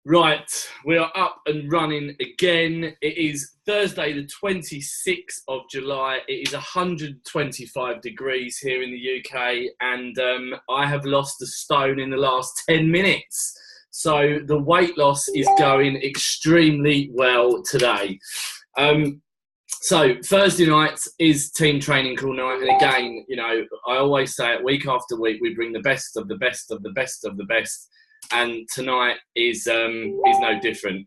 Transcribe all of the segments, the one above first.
Right, we are up and running again. It is Thursday, the 26th of July. It is 125 degrees here in the UK, and I have lost a stone in the last 10 minutes. So the weight loss is going extremely well today. So Thursday night is team training call night, and again, you know, I always say it week after week, we bring the best of the best of the best of the best, and tonight is no different.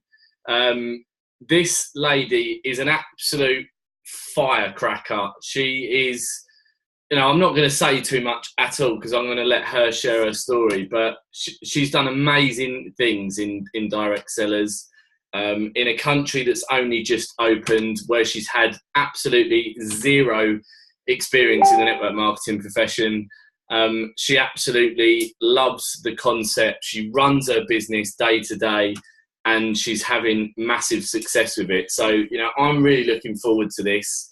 This lady is an absolute firecracker. She is, you know, I'm not going to say too much at all because I'm going to let her share her story, but she's done amazing things in direct sellers. In a country that's only just opened, where she's had absolutely zero experience in the network marketing profession. She absolutely loves the concept. She runs her business day to day, and she's having massive success with it. So, you know, I'm really looking forward to this.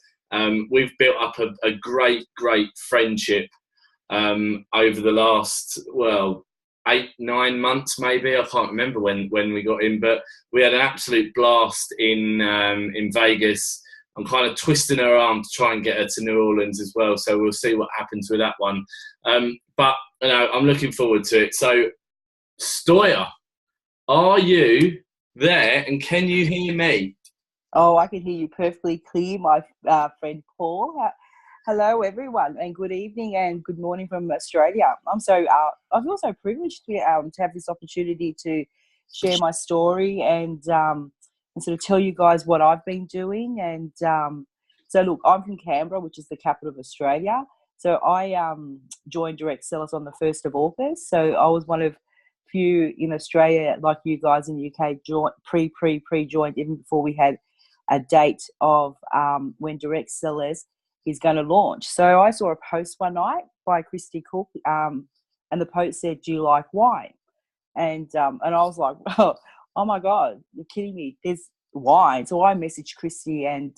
We've built up a great friendship over the last, 8-9 months maybe. I can't remember when we got in, but we had an absolute blast in Vegas. I'm kind of twisting her arm to try and get her to New Orleans as well, so we'll see what happens with that one. But you know, I'm looking forward to it. So, Stoja, are you there, and can you hear me? Oh, I can hear you perfectly clear, my friend Paul. Hello, everyone, and good evening and good morning from Australia. I feel so privileged to have this opportunity to share my story and sort of tell you guys what I've been doing. And so, look, I'm from Canberra, which is the capital of Australia. So I joined Direct Sellers on the 1st of August. So I was one of few in Australia, like you guys in the UK, pre-joined even before we had a date of when Direct Sellers is going to launch. So I saw a post one night by Christy Cook, and the post said, "Do you like wine?" And I was like, "Oh my God, you're kidding me! There's wine." So I messaged Christy, and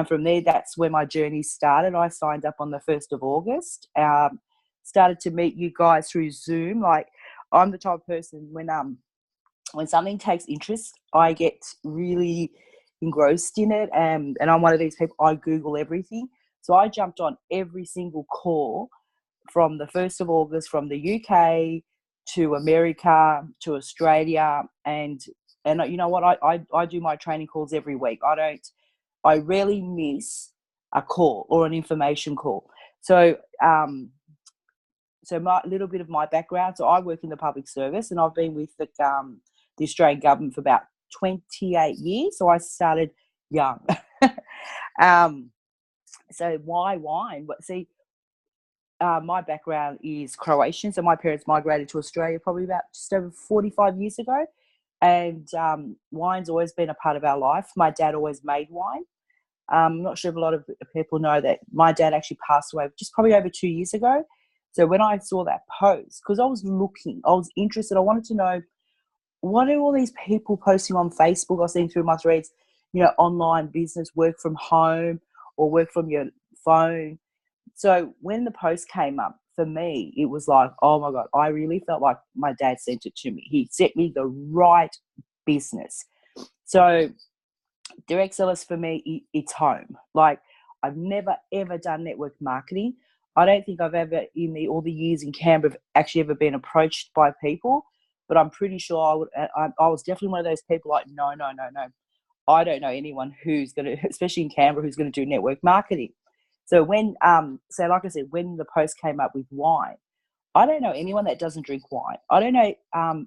from there, that's where my journey started. I signed up on the 1st of August. Started to meet you guys through Zoom. Like, I'm the type of person when something takes interest, I get really engrossed in it, and I'm one of these people, I Google everything. So I jumped on every single call from the 1st of August, from the UK to America to Australia, and you know what, I do my training calls every week. I rarely miss a call or an information call. So my little bit of my background. So I work in the public service, and I've been with the Australian government for about 28 years. So I started young. So why wine? But see, my background is Croatian. So my parents migrated to Australia probably about just over 45 years ago. And wine's always been a part of our life. My dad always made wine. I'm not sure if a lot of people know that my dad actually passed away just probably over 2 years ago. So when I saw that post, because I was interested, I wanted to know, what are all these people posting on Facebook? I was seeing through my threads, you know, online business, work from home or work from your phone. So when the post came up, for me, it was like, oh my God, I really felt like my dad sent it to me. He sent me the right business. So Direct Sellers for me, it's home. Like, I've never, ever done network marketing. I don't think I've ever, all the years in Canberra, actually ever been approached by people. But I'm pretty sure I was definitely one of those people like, no. I don't know anyone who's going to, especially in Canberra, who's going to do network marketing. So when, like I said, when the post came up with wine, I don't know anyone that doesn't drink wine. I don't know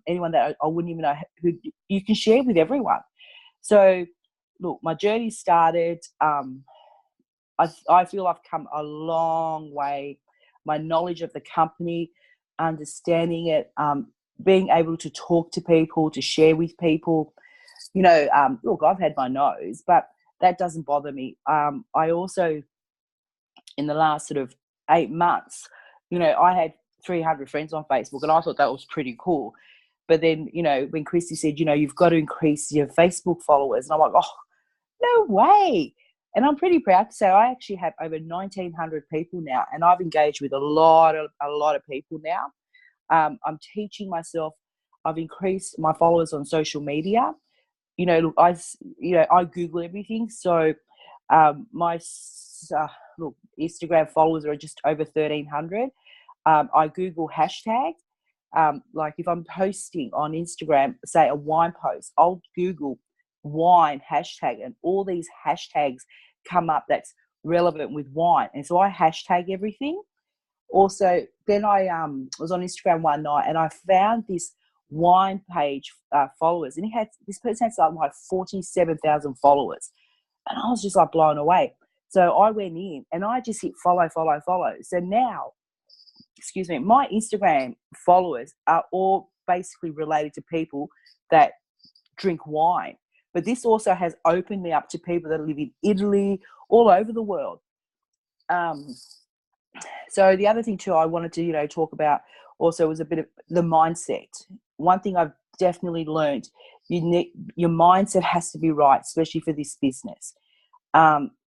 anyone that I wouldn't even know who you can share with everyone. So, look, my journey started. I feel I've come a long way. My knowledge of the company, understanding it, being able to talk to people, to share with people. You know, look, I've had my nose, but that doesn't bother me. I also, in the last sort of 8 months, you know, I had 300 friends on Facebook, and I thought that was pretty cool. But then, you know, when Christy said, you know, you've got to increase your Facebook followers, and I'm like, oh, no way. And I'm pretty proud to say I actually have over 1,900 people now, and I've engaged with a lot of people now. I'm teaching myself. I've increased my followers on social media. Look, I Google everything. So my look, Instagram followers are just over 1,300. I Google hashtags. Like if I'm posting on Instagram, say a wine post, I'll Google wine hashtag, and all these hashtags come up that's relevant with wine. And so I hashtag everything. Also, then I was on Instagram one night and I found this wine page followers, and this person had something like 47,000 followers, and I was just like blown away. So I went in and I just hit follow, follow, follow. So now, excuse me, my Instagram followers are all basically related to people that drink wine. But this also has opened me up to people that live in Italy, all over the world. So the other thing too I wanted to, talk about also was a bit of the mindset. One thing I've definitely learned, your mindset has to be right, especially for this business.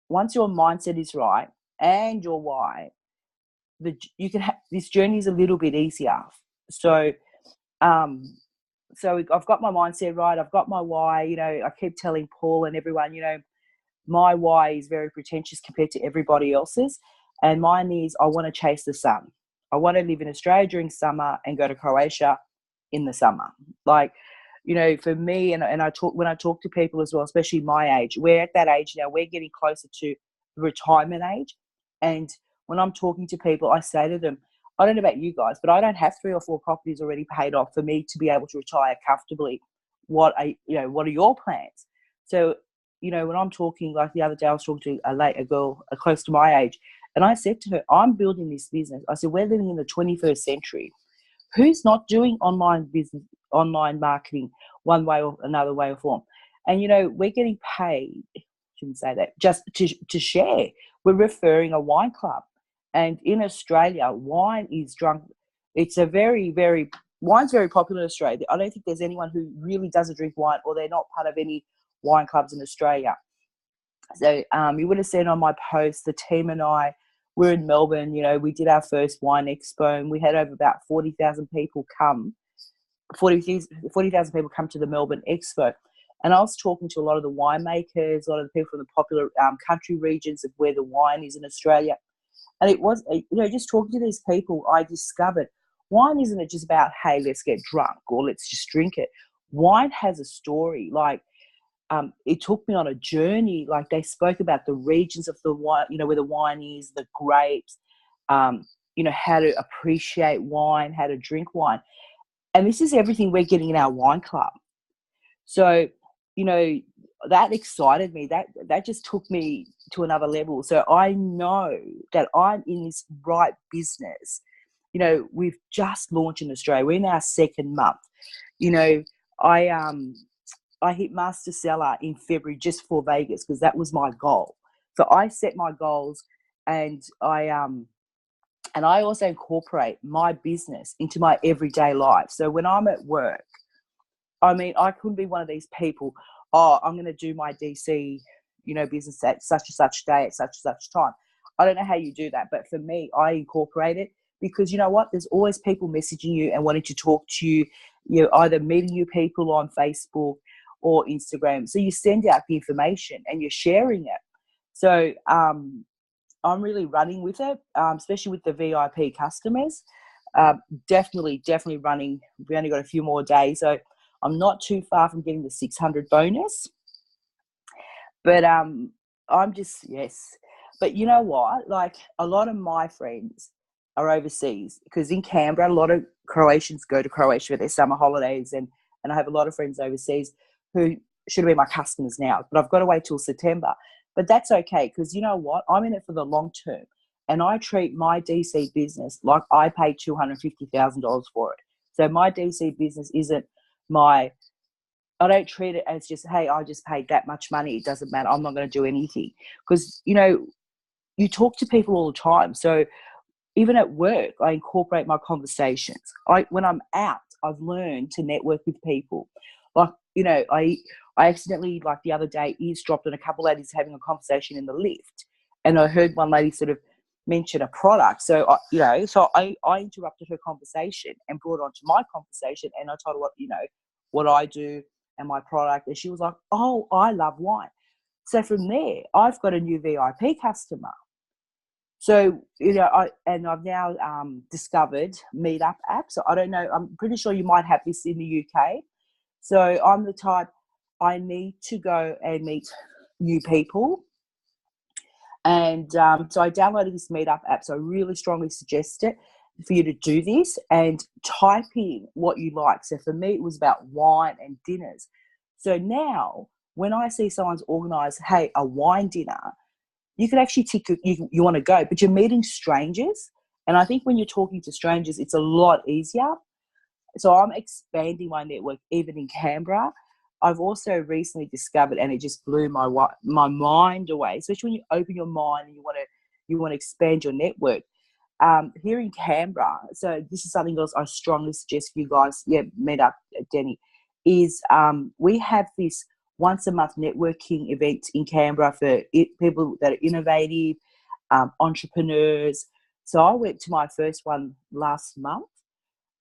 Once your mindset is right and your why, this journey is a little bit easier. So, so I've got my mindset right. I've got my why. I keep telling Paul and everyone, my why is very pretentious compared to everybody else's. And mine is I want to chase the sun. I want to live in Australia during summer and go to Croatia in the summer. Like, for me, and when I talk to people as well, especially my age, we're at that age now, we're getting closer to retirement age. And when I'm talking to people, I say to them, I don't know about you guys, but I don't have 3 or 4 properties already paid off for me to be able to retire comfortably. What are your plans? So, when I'm talking, like the other day, I was talking to a girl close to my age, and I said to her, I'm building this business. I said, we're living in the 21st century. Who's not doing online business, online marketing, one way or another way or form? And, we're getting paid, I shouldn't say that, just to share. We're referring a wine club. And in Australia, wine is drunk. It's a very, very, wine's very popular in Australia. I don't think there's anyone who really doesn't drink wine, or they're not part of any wine clubs in Australia. So you would have seen on my post, the team and I, we're in Melbourne. We did our first wine expo, and we had over about 40,000 people come. 40,000 people come to the Melbourne Expo. And I was talking to a lot of the winemakers, a lot of the people from the popular country regions of where the wine is in Australia. And it was, just talking to these people, I discovered wine isn't just about, hey, let's get drunk or let's just drink it. Wine has a story. Like, it took me on a journey. Like, they spoke about the regions of the wine, where the wine is, the grapes, how to appreciate wine, how to drink wine. And this is everything we're getting in our wine club. So, that excited me. That just took me to another level. So I know that I'm in this right business. We've just launched in Australia. We're in our 2nd month. I hit Master Seller in February just for Vegas because that was my goal. So I set my goals, and I also incorporate my business into my everyday life. So when I'm at work, I couldn't be one of these people, I'm going to do my DC, business at such and such day at such and such time. I don't know how you do that, but for me, I incorporate it because you know what? There's always people messaging you and wanting to talk to you. You're either meeting new people on Facebook or Instagram. So you send out the information and you're sharing it. So I'm really running with it, especially with the VIP customers. Definitely running. We only got a few more days. So I'm not too far from getting the 600 bonus. But I'm just, yes. But you know what? Like, a lot of my friends are overseas because in Canberra, a lot of Croatians go to Croatia for their summer holidays. And I have a lot of friends overseas who should have been my customers now, but I've got to wait till September. But that's okay because you know what? I'm in it for the long term. And I treat my DC business like I paid $250,000 for it. So my DC business isn't I don't treat it as just, hey, I just paid that much money. It doesn't matter. I'm not going to do anything. Because, you talk to people all the time. So even at work, I incorporate my conversations. When I'm out, I've learned to network with people. Like, I accidentally, like the other day, eavesdropped on a couple of ladies having a conversation in the lift. And I heard one lady sort of mention a product. So, I interrupted her conversation and brought it onto my conversation, and I told her what I do and my product. And she was like, oh, I love wine. So from there, I've got a new VIP customer. So, I've now discovered Meetup app. So I don't know, I'm pretty sure you might have this in the UK. So I'm the type, I need to go and meet new people. And so I downloaded this Meetup app. So I really strongly suggest it for you to do this and type in what you like. So for me, it was about wine and dinners. So now when I see someone's organised, hey, a wine dinner, you can actually tick you want to go, but you're meeting strangers. And I think when you're talking to strangers, it's a lot easier. So I'm expanding my network even in Canberra. I've also recently discovered, and it just blew my mind away, especially when you open your mind and you want to expand your network. Here in Canberra, so this is something else I strongly suggest for you guys, meet up, Denny, is we have this once a month networking event in Canberra for people that are innovative, entrepreneurs. So I went to my first one last month,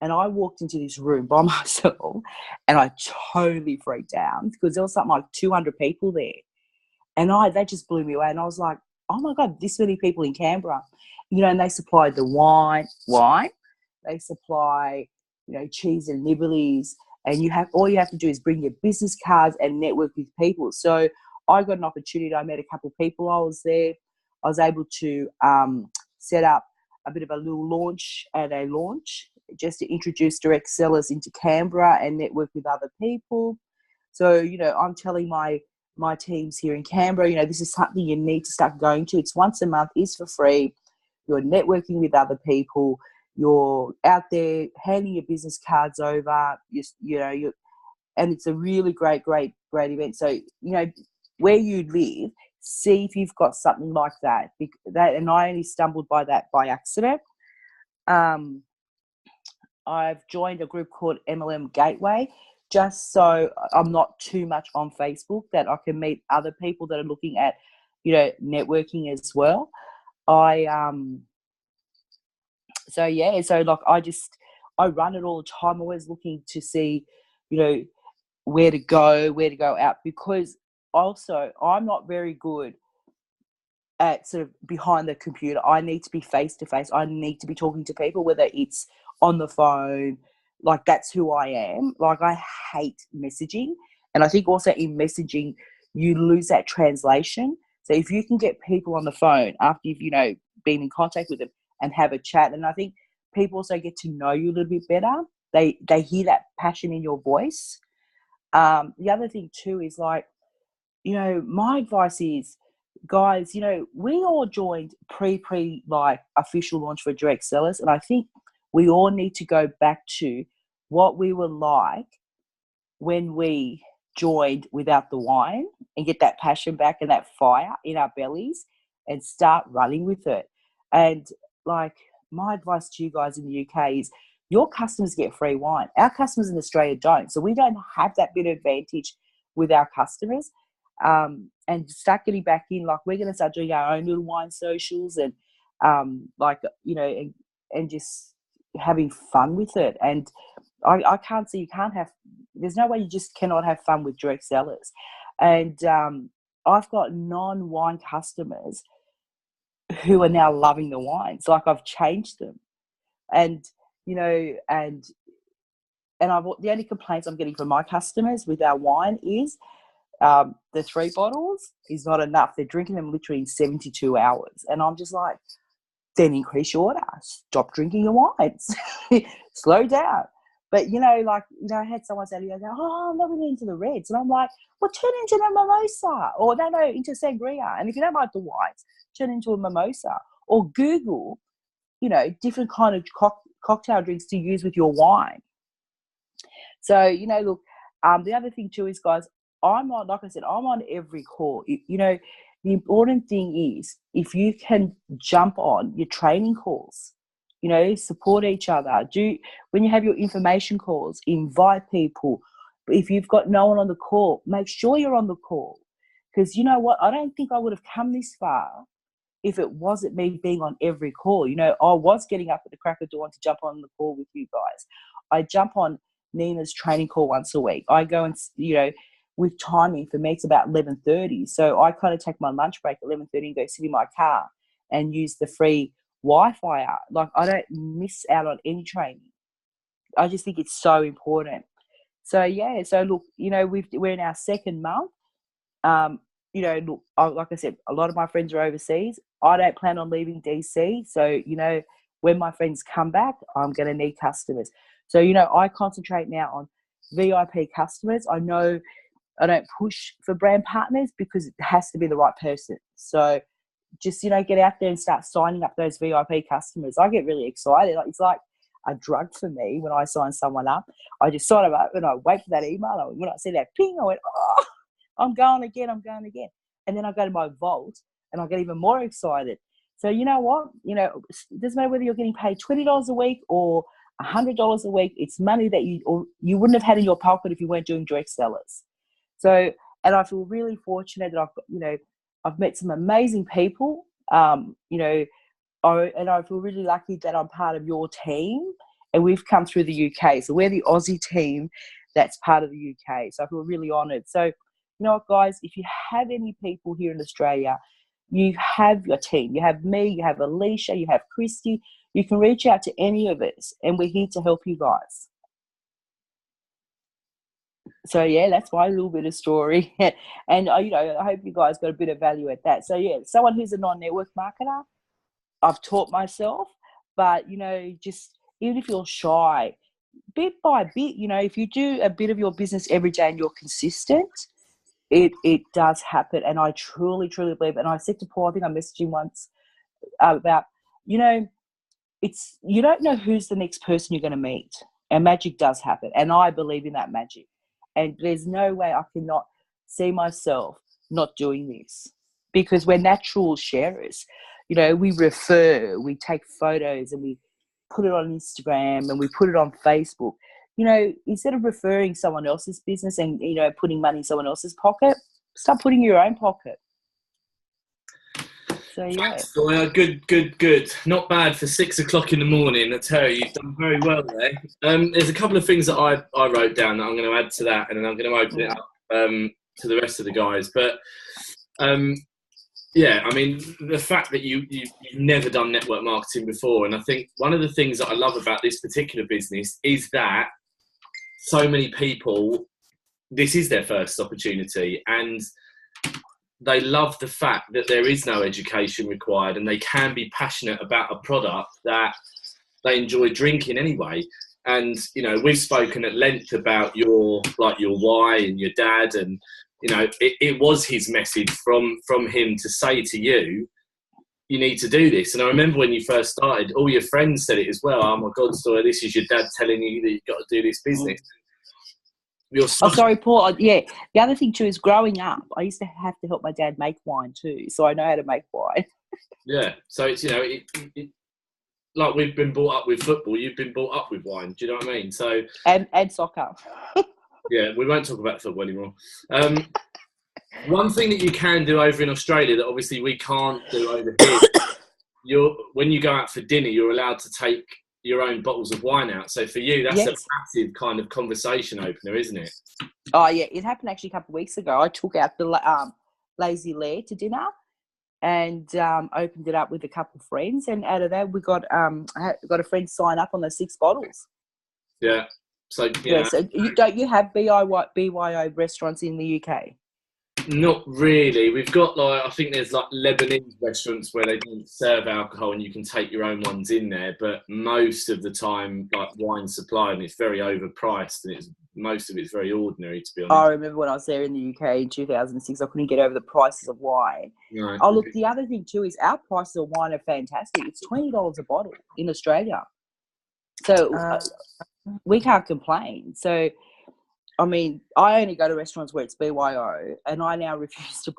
and I walked into this room by myself, and I totally freaked out because there was something like 200 people there. And that just blew me away. And I was like, oh my God, this many people in Canberra. And they supply the wine. They supply, cheese and nibblies. And all you have to do is bring your business cards and network with people. So I got an opportunity. I met a couple of people. I was there. I was able to set up a bit of a little launch just to introduce direct sellers into Canberra and network with other people. So, I'm telling my teams here in Canberra, this is something you need to start going to. It's once a month, it's for free. You're networking with other people. You're out there handing your business cards over. And it's a really great event. So, where you live, see if you've got something like that. And I only stumbled by that by accident. I've joined a group called MLM Gateway, just so I'm not too much on Facebook, that I can meet other people that are looking at, networking as well. I run it all the time, always looking to see, where to go out, because also I'm not very good at sort of behind the computer. I need to be face to face. I need to be talking to people, whether it's on the phone. Like, that's who I am. Like, I hate messaging. And I think also in messaging, you lose that translation. So if you can get people on the phone after you've, been in contact with them and have a chat, and I think people also get to know you a little bit better. They hear that passion in your voice. The other thing too is, like, my advice is, guys, we all joined like official launch for direct sellers. And I think we all need to go back to what we were like when we joined without the wine, and get that passion back and that fire in our bellies and start running with it. And, like, my advice to you guys in the UK is, your customers get free wine. Our customers in Australia don't. So we don't have that bit of advantage with our customers. And start getting back in. Like, we're going to start doing our own little wine socials and, and just having fun with it. And I can't see, there's no way you just cannot have fun with direct sellers. And I've got non-wine customers who are now loving the wines. Like, I've changed them. And, and the only complaints I'm getting from my customers with our wine is the 3 bottles is not enough. They're drinking them literally in 72 hours. And I'm just like, then increase your order. Stop drinking your wines. Slow down. But, I had someone say to me, oh, I'm not really into the reds. And I'm like, well, turn into a mimosa. Or, no, into sangria. And if you don't like the whites, turn into a mimosa. Or Google, different kind of cocktail drinks to use with your wine. So, look, the other thing too is, guys, I'm on every call. The important thing is, if you can jump on your training calls, support each other. When you have your information calls, invite people. But if you've got no one on the call, make sure you're on the call. Because you know what? I don't think I would have come this far if it wasn't me being on every call. You know, I was getting up at the crack of dawn to jump on the call with you guys. I jump on Nina's training call once a week. I go and, you know, with timing for me, it's about 11:30. So I kind of take my lunch break at 11:30 and go sit in my car and use the free Wi-Fi out. Like, I don't miss out on any training. I just think it's so important. So, yeah. So, look, you know, we're in our second month. You know, look, like I said, a lot of my friends are overseas. I don't plan on leaving DC. So, you know, when my friends come back, I'm going to need customers. So, you know, I concentrate now on VIP customers. I know I don't push for brand partners because it has to be the right person. So just, you know, get out there and start signing up those VIP customers. I get really excited. It's like a drug for me when I sign someone up. I just sign them up and I wait for that email. When I see that ping, I went, oh, I'm going again. And then I go to my vault and I get even more excited. So you know what? You know, it doesn't matter whether you're getting paid $20 a week or $100 a week. It's money that you wouldn't have had in your pocket if you weren't doing direct sellers. So, and I feel really fortunate that I've met some amazing people. You know, and I feel really lucky that I'm part of your team, and we've come through the UK. So we're the Aussie team that's part of the UK. So I feel really honoured. So, you know what, guys, if you have any people here in Australia, you have your team. You have me, you have Alicia, you have Christy. You can reach out to any of us, and we're here to help you guys. So, yeah, that's my little bit of story. And, you know, I hope you guys got a bit of value at that. So, yeah, someone who's a non-network marketer, I've taught myself. But, you know, just even if you're shy, bit by bit, you know, if you do a bit of your business every day and you're consistent, it does happen. And I truly, truly believe. And I said to Paul, I think I messaged him once about, you know, you don't know who's the next person you're going to meet. And magic does happen. And I believe in that magic. And there's no way I cannot see myself not doing this, because we're natural sharers. You know, we refer, we take photos and we put it on Instagram and we put it on Facebook. You know, instead of referring someone else's business and, you know, putting money in someone else's pocket, start putting your own pocket. So, yeah. Thanks, Stoya. Good. Not bad for 6 o'clock in the morning. I tell you, you've done very well there. There's a couple of things that I wrote down that I'm going to add to that, and then I'm going to open it up to the rest of the guys. But, yeah, I mean, the fact that you've never done network marketing before, and I think one of the things that I love about this particular business is that so many people, this is their first opportunity, and they love the fact that there is no education required and they can be passionate about a product that they enjoy drinking anyway. And, you know, we've spoken at length about your why and your dad, and, you know, it was his message from him to say to you, you need to do this. And I remember when you first started, all your friends said it as well. Oh my God, Stoya, this is your dad telling you that you've got to do this business. Sorry, Paul. Yeah. The other thing too is growing up, I used to have to help my dad make wine too. So I know how to make wine. Yeah. So it's, you know, like we've been brought up with football, you've been brought up with wine. Do you know what I mean? So and soccer. Yeah, we won't talk about football anymore. One thing that you can do over in Australia that obviously we can't do over here, when you go out for dinner, you're allowed to take your own bottles of wine out. So for you, that's a massive kind of conversation opener, isn't it? Oh, yeah. It happened actually a couple of weeks ago. I took out the Lazy Lair to dinner and opened it up with a couple of friends. And out of that, we got a friend sign up on those 6 bottles. Yeah. So, So don't you have BYO restaurants in the UK? Not really. We've got I think there's Lebanese restaurants where they don't serve alcohol and you can take your own ones in there. But most of the time, wine supply, and it's very overpriced, and most of it's very ordinary, to be honest. I remember when I was there in the UK in 2006, I couldn't get over the prices of wine. Right. Oh, look, the other thing too is our prices of wine are fantastic. It's $20 a bottle in Australia. So we can't complain. So, I mean, I only go to restaurants where it's BYO, and I now refuse to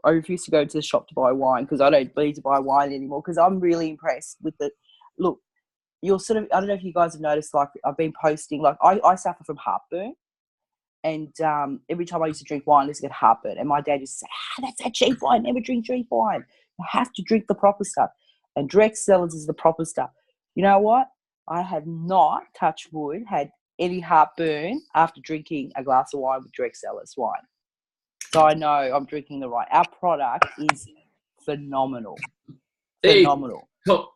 I refuse to go to the shop to buy wine because I don't need to buy wine anymore, because I'm really impressed with look, you're sort of, I don't know if you guys have noticed, I've been posting, I suffer from heartburn, and every time I used to drink wine, I used to get heartburn, and my dad used to say, that's that cheap wine, never drink cheap wine. You have to drink the proper stuff. And direct sellers is the proper stuff. You know what? I have not, touch wood, had any heartburn after drinking a glass of wine with direct sellers wine. So I know I'm drinking the right. Our product is phenomenal. Phenomenal.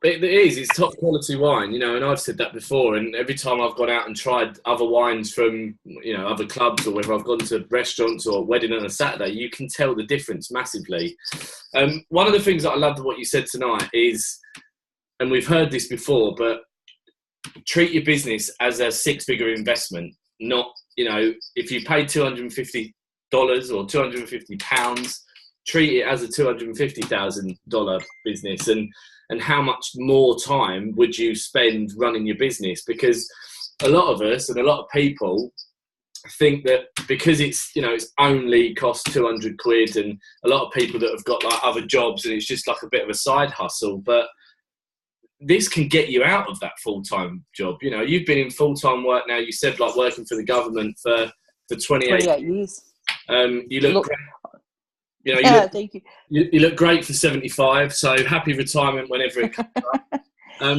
It is. It's top quality wine, and I've said that before. And every time I've gone out and tried other wines from, other clubs, or whether I've gone to restaurants or a wedding on a Saturday, you can tell the difference massively. One of the things that I loved what you said tonight is, and we've heard this before, but treat your business as a six-figure investment. Not, if you pay $250 or £250, treat it as a $250,000 business, and how much more time would you spend running your business? Because a lot of us and a lot of people think that because it's only cost 200 quid, and a lot of people that have got like other jobs and it's just like a bit of a side hustle, but this can get you out of that full-time job. You've been in full-time work now. You said like working for the government for 28 years. You look great. Thank you. You look great for 75. So happy retirement whenever it comes up.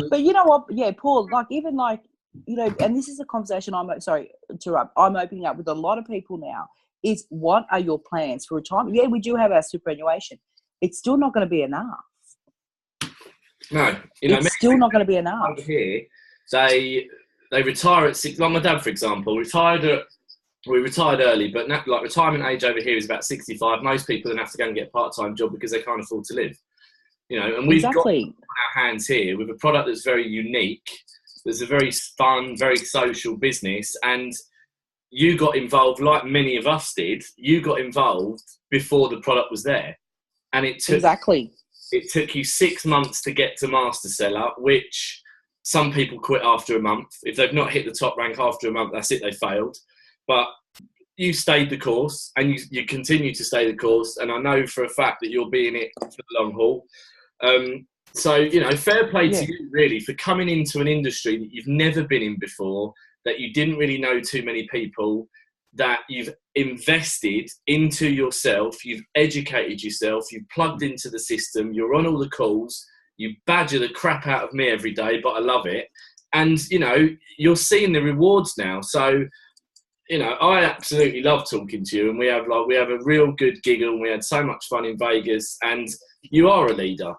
But you know what? Yeah, Paul. And this is a conversation I'm opening up with a lot of people now. Is what are your plans for retirement? Yeah, we do have our superannuation. It's still not going to be enough. No, it's still not going to be enough. Over here, they retire at 6. Like my dad, for example, we retired early, but like retirement age over here is about 65. Most people then have to go and get a part-time job because they can't afford to live. And we've got on our hands here with a product that's very unique. There's a very fun, very social business, and you got involved like many of us did. You got involved before the product was there, and it took It took you 6 months to get to master seller, which some people quit after a month. If they've not hit the top rank after a month, that's it, they failed. But you stayed the course, and you continue to stay the course. And I know for a fact that you'll be in it for the long haul. So, fair play to you, really, for coming into an industry that you've never been in before, that you didn't really know too many people, that you've invested into yourself, you've educated yourself, you've plugged into the system, you're on all the calls, you badger the crap out of me every day, but I love it. And, you're seeing the rewards now. So, I absolutely love talking to you, and we have a real good giggle, and we had so much fun in Vegas, and you are a leader.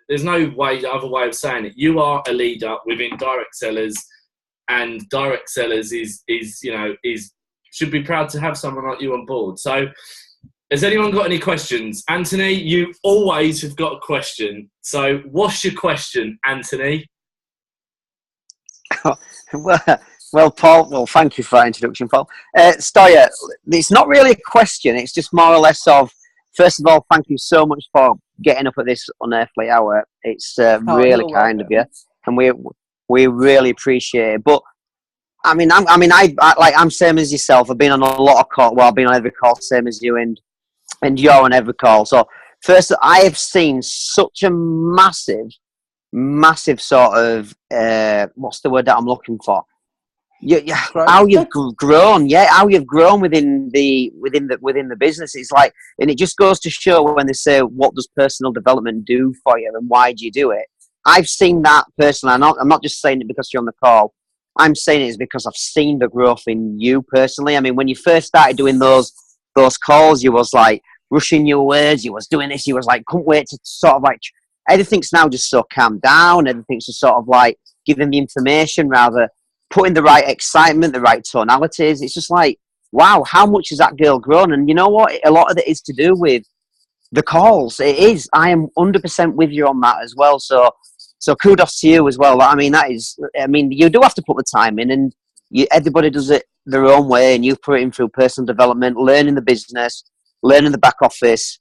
There's no other way of saying it. You are a leader within direct sellers, and direct sellers should be proud to have someone like you on board. So has anyone got any questions? Anthony, you always have got a question. So what's your question, Anthony? Well, Paul, thank you for that introduction, Paul. Stoja, it's not really a question. It's just more or less of, first of all, thank you so much for getting up at this unearthly hour. It's really kind of you, and we really appreciate it. But I'm same as yourself. I've been on a lot of calls. Well, I've been on every call, same as you, and you're on every call. So first, I have seen such a massive sort of what's the word that I'm looking for? How you've grown, how you've grown within the business. It's like, and it just goes to show when they say, what does personal development do for you, and why do you do it? I've seen that personally. I'm not just saying it because you're on the call. I'm saying it is because I've seen the growth in you personally. I mean, when you first started doing those calls, you was like rushing your words. You was doing this. You was like, couldn't wait to sort of like, everything's now just so calmed down. Everything's just sort of like giving the information rather putting the right excitement, the right tonalities. It's just like, wow, how much has that girl grown? And you know what? A lot of it is to do with the calls. It is. I am 100% with you on that as well. So kudos to you as well. I mean, you do have to put the time in, and everybody does it their own way, and you put it in through personal development, learning the business, learning the back office,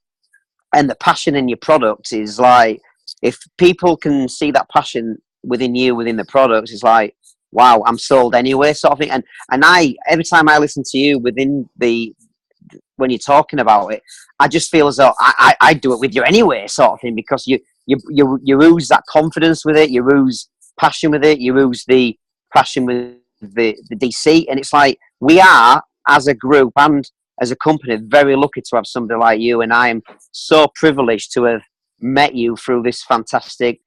and the passion in your product is like, if people can see that passion within you, within the products, it's like, wow, I'm sold anyway, sort of thing. And every time I listen to you when you're talking about it, I just feel as though I do it with you anyway, sort of thing, because you ooze that confidence with it, you ooze passion with it, you ooze the passion with the DC, and it's like, we are, as a group and as a company, very lucky to have somebody like you, and I am so privileged to have met you through this fantastic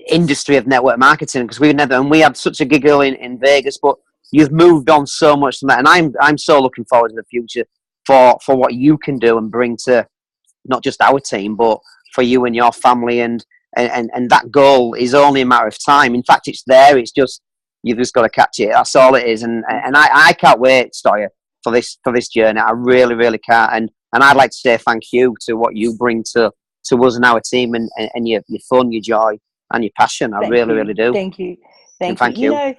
industry of network marketing, because we had such a giggle in Vegas, but you've moved on so much from that, and I'm so looking forward to the future for what you can do and bring to not just our team, but for you and your family, and that goal is only a matter of time. In fact, it's there. It's just you've just got to catch it. That's all it is. And I can't wait, Stoya, for this journey. I really, really can't. And I'd like to say thank you to what you bring to us and our team, and your fun, your joy, and your passion. I really do. Thank you. Thank you. You know,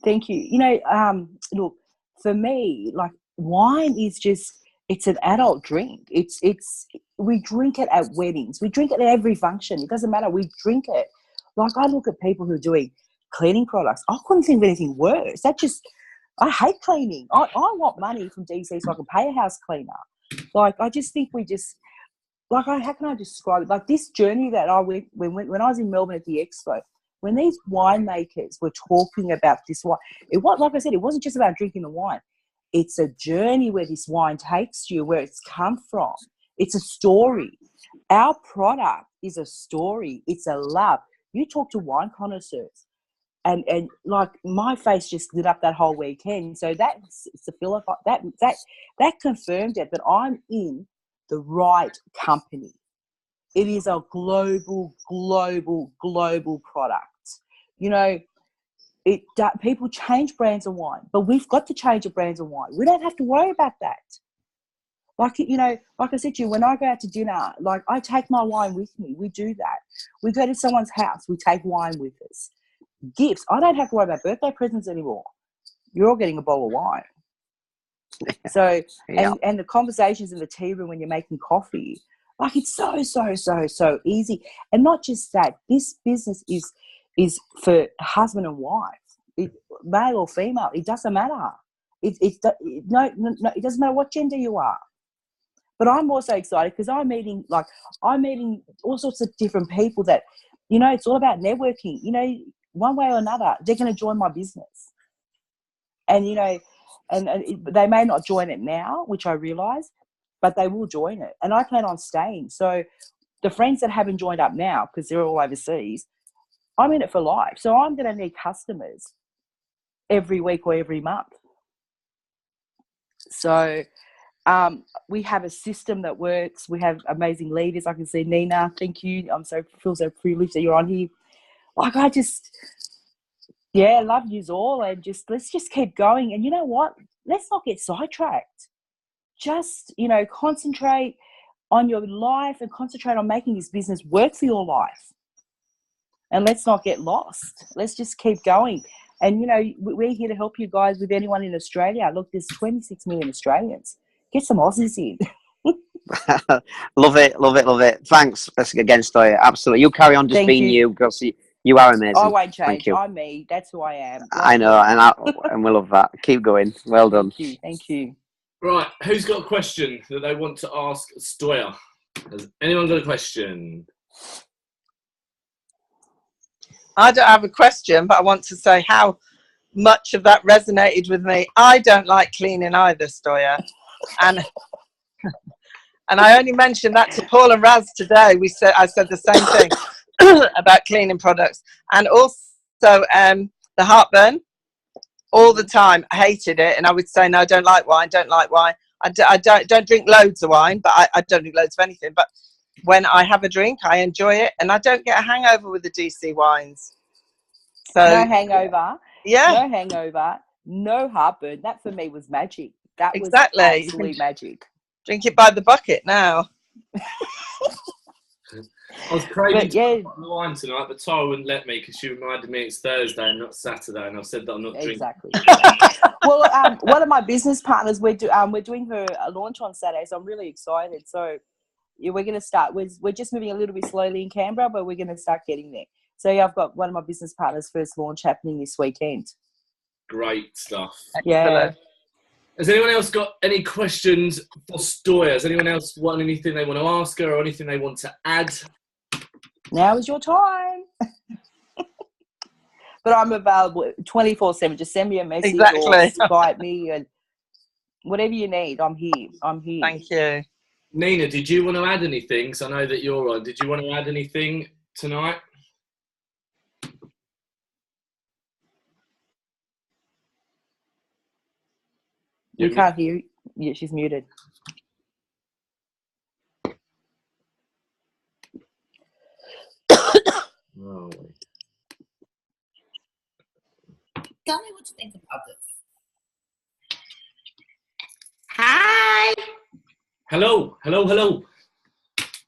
thank you. You know, look, for me, like, wine is just, it's an adult drink. We drink it at weddings. We drink it at every function. It doesn't matter. We drink it. Like, I look at people who are doing cleaning products. I couldn't think of anything worse. I hate cleaning. I want money from DC so I can pay a house cleaner. Like, I just think how can I describe it? Like, this journey that I went when I was in Melbourne at the Expo, when these winemakers were talking about this wine, like I said, it wasn't just about drinking the wine. It's a journey where this wine takes you, where it's come from. It's a story. Our product is a story. It's a love. You talk to wine connoisseurs, and like, my face just lit up that whole weekend. So that's that confirmed it, that I'm in the right company. It is a global product. You know, people change brands of wine, but we've got to change the brands of wine. We don't have to worry about that. Like, you know, like I said to you, when I go out to dinner, like, I take my wine with me. We do that. We go to someone's house, we take wine with us. Gifts, I don't have to worry about birthday presents anymore. You're all getting a bottle of wine. So, Yeah. and the conversations in the tea room when you're making coffee, like, it's so easy. And not just that, this business is for husband and wife, male or female. It doesn't matter. It doesn't matter what gender you are. But I'm also excited because I'm meeting all sorts of different people that, you know, it's all about networking. You know, one way or another, they're going to join my business. And, you know, they may not join it now, which I realise, but they will join it. And I plan on staying. So the friends that haven't joined up now, because they're all overseas, I'm in it for life. So I'm going to need customers every week or every month. So we have a system that works. We have amazing leaders. I can see Nina. Thank you. Feel so privileged that you're on here. Like, I just, love yous all, and let's just keep going. And you know what? Let's not get sidetracked. Just, you know, concentrate on your life and concentrate on making this business work for your life. And let's not get lost. Let's just keep going. And, you know, we're here to help you guys with anyone in Australia. Look, there's 26 million Australians. Get some Aussies in. Love it. Thanks again, Stoya. Absolutely. You carry on just being you, because you are amazing. I won't change. Thank you. I'm me. That's who I am. I know, and we love that. Keep going. Well done. Thank you. Right, who's got a question that they want to ask Stoya? Has anyone got a question? I don't have a question, but I want to say how much of that resonated with me. I don't like cleaning either, Stoya. And I only mentioned that to Paul and Raz today. I said the same thing about cleaning products. And also the heartburn, all the time. I hated it. And I would say, no, I don't like wine. I don't drink loads of wine, but I don't drink loads of anything. But when I have a drink, I enjoy it. And I don't get a hangover with the DC wines. So no hangover. Yeah. No hangover. No heartburn. That for me was magic. That was absolute magic. Drink it by the bucket now. I was craving wine tonight, but Tara wouldn't let me because she reminded me it's Thursday and not Saturday, and I said that I'm not drinking. Exactly. Well, one of my business partners, we're doing her a launch on Saturday, so I'm really excited. So we're going to start. We're just moving a little bit slowly in Canberra, but we're going to start getting there. So I've got one of my business partners' first launch happening this weekend. Great stuff. Yeah. Has anyone else got any questions for Stoya? Has anyone else want anything they want to ask her or anything they want to add? Now is your time. But I'm available 24/7. Just send me a message or Skype me, and whatever you need, I'm here. Thank you. Nina, did you want to add anything? So I know that you're on. Did you want to add anything tonight? We can't hear you. Yeah, she's muted. Oh. Tell me what you think about this. Hi. Hello.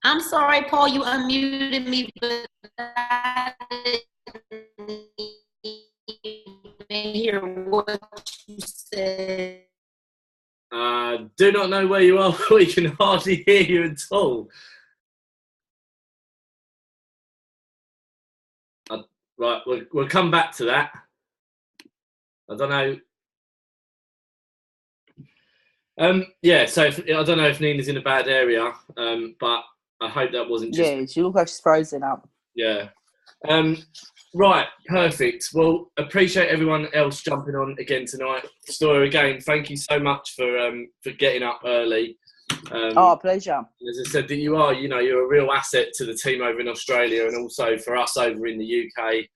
I'm sorry, Paul, you unmuted me, but I didn't hear what you said. Do not know where you are. We can hardly hear you at all. Right, we'll come back to that. I don't know. So I don't know if Nina's in a bad area, but I hope that wasn't just... Yeah, she looks like she's frozen up. Yeah. Right, perfect. Well, appreciate everyone else jumping on again tonight. Stoja, again, thank you so much for getting up early. Pleasure. As I said, that you're a real asset to the team over in Australia and also for us over in the UK,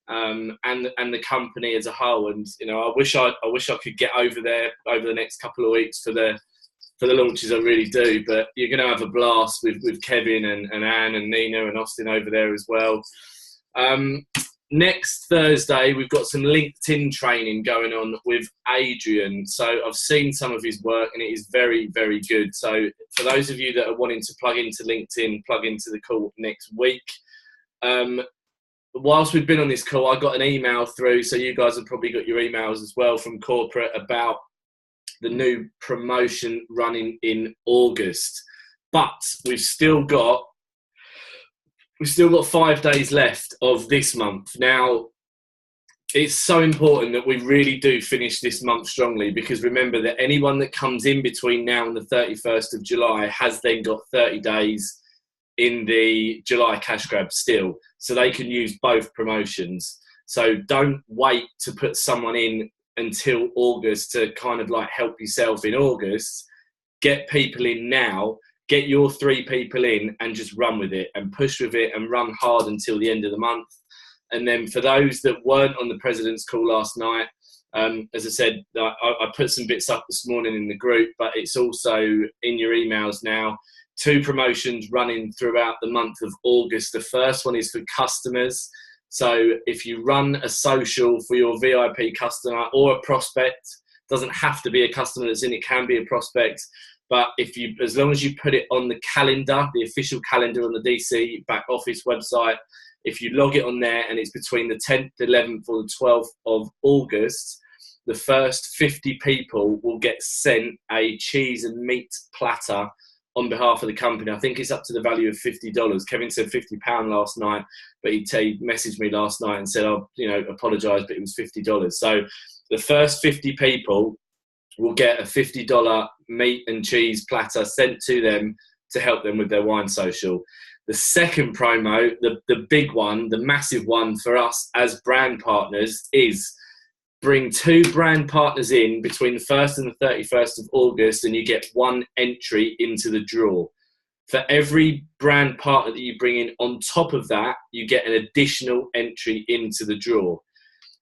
and the company as a whole. And I wish I could get over there over the next couple of weeks for the launches. I really do. But you're going to have a blast with Kevin and Anne and Nina and Austin over there as well. Next Thursday, we've got some LinkedIn training going on with Adrian. So I've seen some of his work and it is very, very good. So for those of you that are wanting to plug into LinkedIn, plug into the call next week. Whilst we've been on this call, I got an email through, so you guys have probably got your emails as well from corporate about the new promotion running in August. But we've still got 5 days left of this month. Now, it's so important that we really do finish this month strongly, because remember that anyone that comes in between now and the 31st of July has then got 30 days in the July cash grab still. So they can use both promotions. So don't wait to put someone in until August to kind of like help yourself in August. Get people in now. Get your 3 people in and just run with it and push with it and run hard until the end of the month. And then for those that weren't on the President's call last night, as I said, I put some bits up this morning in the group, but it's also in your emails now. 2 promotions running throughout the month of August. The first one is for customers. So if you run a social for your VIP customer or a prospect, doesn't have to be a customer that's in, it can be a prospect. But as long as you put it on the calendar, the official calendar on the DC back office website, if you log it on there and it's between the 10th, 11th or the 12th of August, the first 50 people will get sent a cheese and meat platter on behalf of the company. I think it's up to the value of $50. Kevin said £50 last night, but he messaged me last night and said, apologise, but it was $50. So the first 50 people will get a $50 meat and cheese platter sent to them to help them with their wine social. The second promo, the big one, the massive one for us as brand partners, is bring 2 brand partners in between the 1st and the 31st of August, and you get 1 entry into the draw. For every brand partner that you bring in on top of that, you get an additional entry into the draw.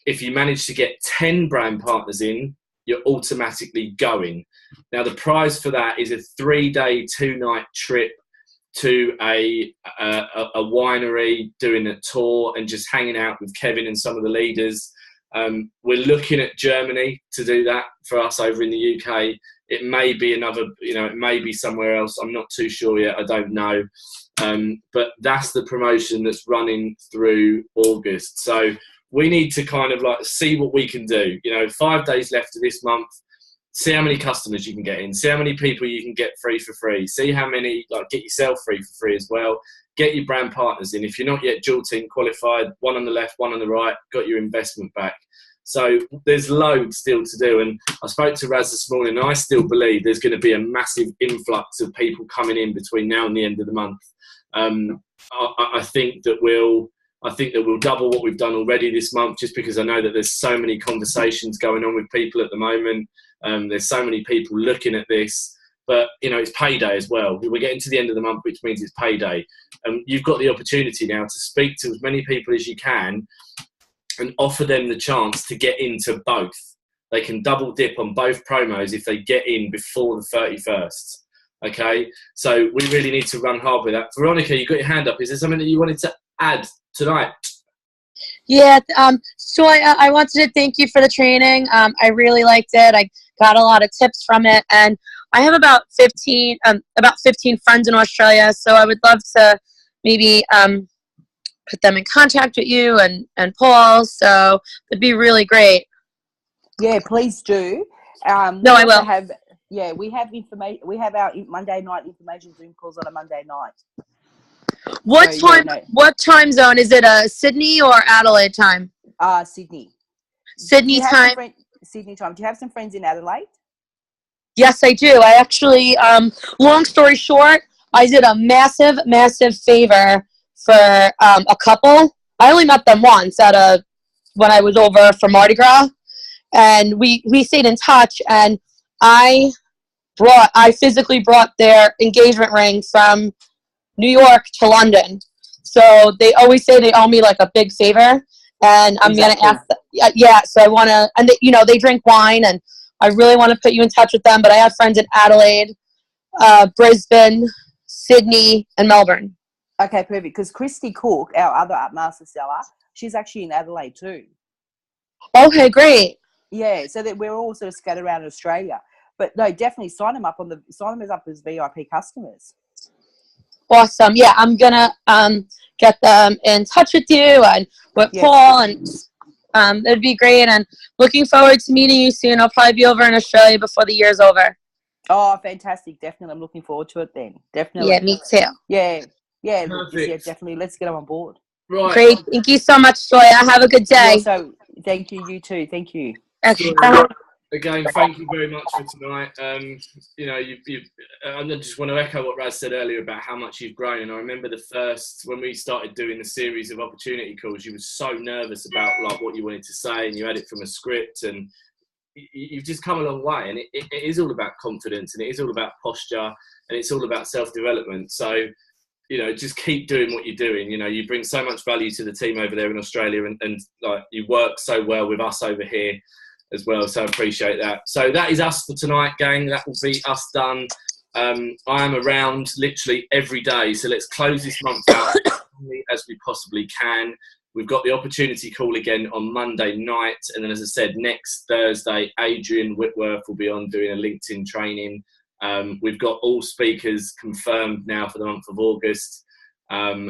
If you manage to get 10 brand partners in, you're automatically going. Now, the prize for that is a 3-day, 2-night trip to a winery, doing a tour and just hanging out with Kevin and some of the leaders. We're looking at Germany to do that for us over in the UK. It may be it may be somewhere else. I'm not too sure yet. I don't know. But that's the promotion that's running through August. So we need to kind of like see what we can do. 5 days left of this month. See how many customers you can get in. See how many people you can get free for free. See how many, get yourself free for free as well. Get your brand partners in. If you're not yet dual team qualified, 1 on the left, 1 on the right, got your investment back. So there's loads still to do. And I spoke to Raz this morning, and I still believe there's going to be a massive influx of people coming in between now and the end of the month. I think that we'll double what we've done already this month, just because I know that there's so many conversations going on with people at the moment. There's so many people looking at this. But, you know, it's payday as well. We're getting to the end of the month, which means it's payday. And you've got the opportunity now to speak to as many people as you can and offer them the chance to get into both. They can double dip on both promos if they get in before the 31st. Okay? So we really need to run hard with that. Veronica, you got your hand up. Is there something that you wanted to add tonight? Yeah, so I wanted to thank you for the training. I really liked it. I got a lot of tips from it, and I have about 15 friends in Australia, so I would love to maybe put them in contact with you and Paul, so it'd be really great. Yeah, please do. No, I will. We have information. We have our Monday night information Zoom calls on a Monday night. What time zone is it? Sydney or Adelaide time? Sydney. Sydney time. Sydney time. Do you have some friends in Adelaide? Yes, I do. I actually, long story short, I did a massive favor for a couple. I only met them once when I was over for Mardi Gras, and we stayed in touch. And I physically brought their engagement ring from New York to London. So they always say they owe me like a big favor, and I'm gonna ask them. Yeah, so I want to, and they drink wine, and I really want to put you in touch with them. But I have friends in Adelaide, Brisbane, Sydney, and Melbourne. Okay, perfect. Because Christy Cook, our other master seller, she's actually in Adelaide too. Okay, great. Yeah, so that we're all sort of scattered around Australia. But no, definitely sign them up as VIP customers. Awesome. Yeah, I'm gonna get them in touch with you and with Paul, and it'd be great. And looking forward to meeting you soon. I'll probably be over in Australia before the year's over. Oh, fantastic! Definitely, I'm looking forward to it. Then, definitely. Yeah, me too. Yeah, definitely. Let's get them on board. Right. Great. Thank you so much, Stoja. Have a good day. So, thank you. You too. Thank you. Okay. Again, thank you very much for tonight. You know, I just want to echo what Raz said earlier about how much you've grown. And I remember when we started doing the series of opportunity calls, you were so nervous about like what you wanted to say, and you had it from a script, and you've just come a long way. And it is all about confidence, and it is all about posture, and it's all about self-development. So, you know, just keep doing what you're doing. You know, you bring so much value to the team over there in Australia, and like you work so well with us over here as well, so I appreciate that. So that is us for tonight, gang. That will be us done. I am around literally every day, so let's close this month out as we possibly can. We've got the opportunity call again on Monday night, and then as I said, next Thursday Adrian Whitworth will be on doing a LinkedIn training. We've got all speakers confirmed now for the month of August.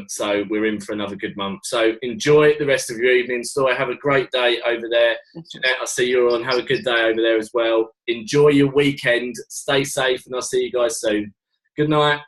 So we're in for another good month. So enjoy the rest of your evening. Stoja, have a great day over there. Jeanette, I see you're on. Have a good day over there as well. Enjoy your weekend. Stay safe, and I'll see you guys soon. Good night.